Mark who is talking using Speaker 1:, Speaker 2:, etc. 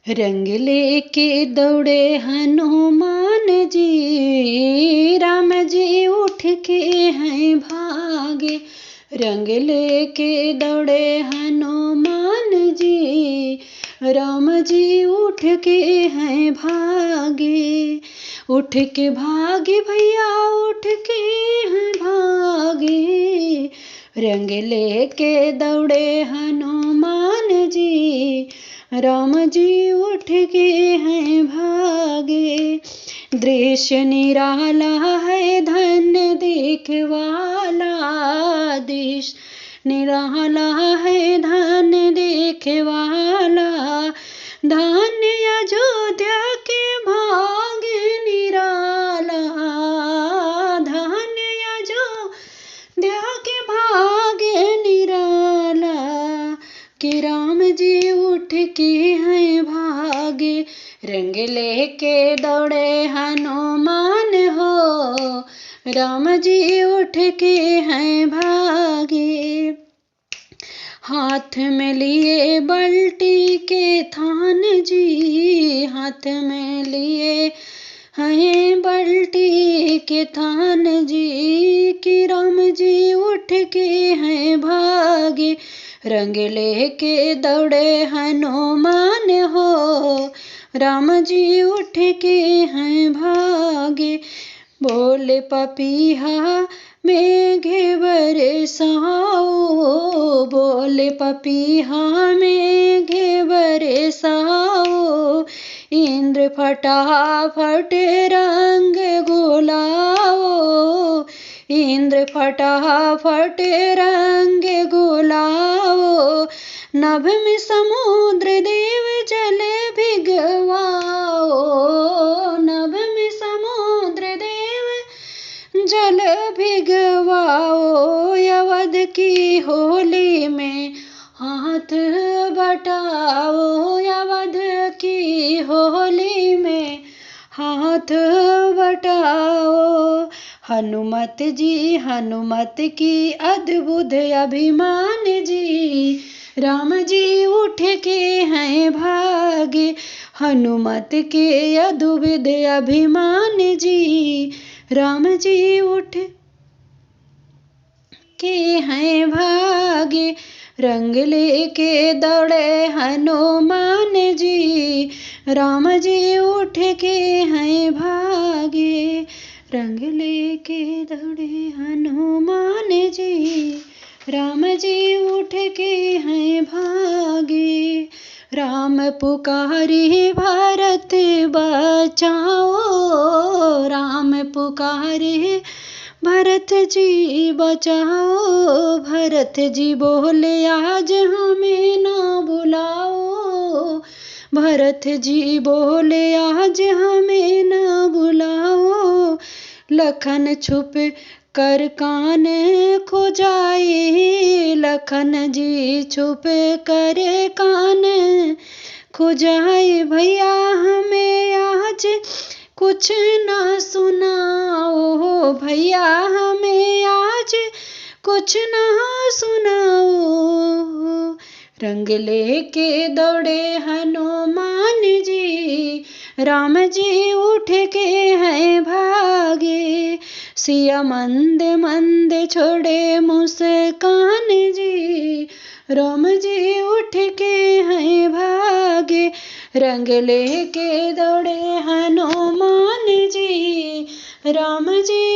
Speaker 1: रंग लेके दौड़े हनुमान जी, राम जी उठ के हैं भागे। रंग लेके दौड़े हनुमान जी, राम जी उठ के हैं भागे। उठ के भागे भैया उठ के हैं भागे। रंग लेके दौड़े हनुमान जी, राम जी उठ के हैं भागे। दृश्य निराला है धन्य देखवाला, दृश्य निराला है धन्य देखवाला। धन्य अयोध्या के भाग्य निराला, धन्य अयोध्या के भाग्य निराला। कि राम जी उठ के हैं भागे। रंग लेके दौड़े हनुमान हो, राम जी उठ के हैं भागे। हाथ में लिए बल्टी के थान जी, हाथ में लिए हैं बल्टी के थान जी। कि राम जी उठ के हैं भागे। रंग लेके दौड़े हनुमान हो, राम जी उठ के हैं भागे। बोले पपीहा मेघे बरसाओ, बोले पपीहा मेघे बरसाओ। इंद्र फटाफट रंग गुलाओ, इंद्र फटाफट रंग गुलाओ। नभ में समुद्र देव जल भिगवाओ, नभ में समुद्र देव जल भिगवाओ। अवध की होली में हाथ बटाओ, अवध की होली में हाथ बटाओ। हनुमत जी हनुमत की अद्भुत अभिमान जी, राम जी उठ के हैं भागे। हनुमत के अद्भुत अभिमान जी, राम जी उठ के हैं भागे। रंग लेके दौड़े हनुमान जी, राम जी उठ के हैं भागे। रंग लेके दौड़े हनुमान जी, राम जी उठ के हैं भागे। राम पुकारे भारत बचाओ, राम पुकारे भरत जी बचाओ। भरत जी बोले आज हमें ना बुलाओ, भरत जी बोले आज हमें ना बुलाओ। लखन छुप कर कान खुजाए, लखन जी छुप कर कान खुजाए। भैया हमें आज कुछ ना सुनाओ, भैया हमें आज कुछ ना सुनाओ। रंग लेके दौड़े हनुमान जी, राम जी उठ के हैं भागे। सिया मंद मंद छोड़े मुस्कान जी, राम जी उठ के हैं भागे। रंग लेके दौड़े हनुमान जी, राम जी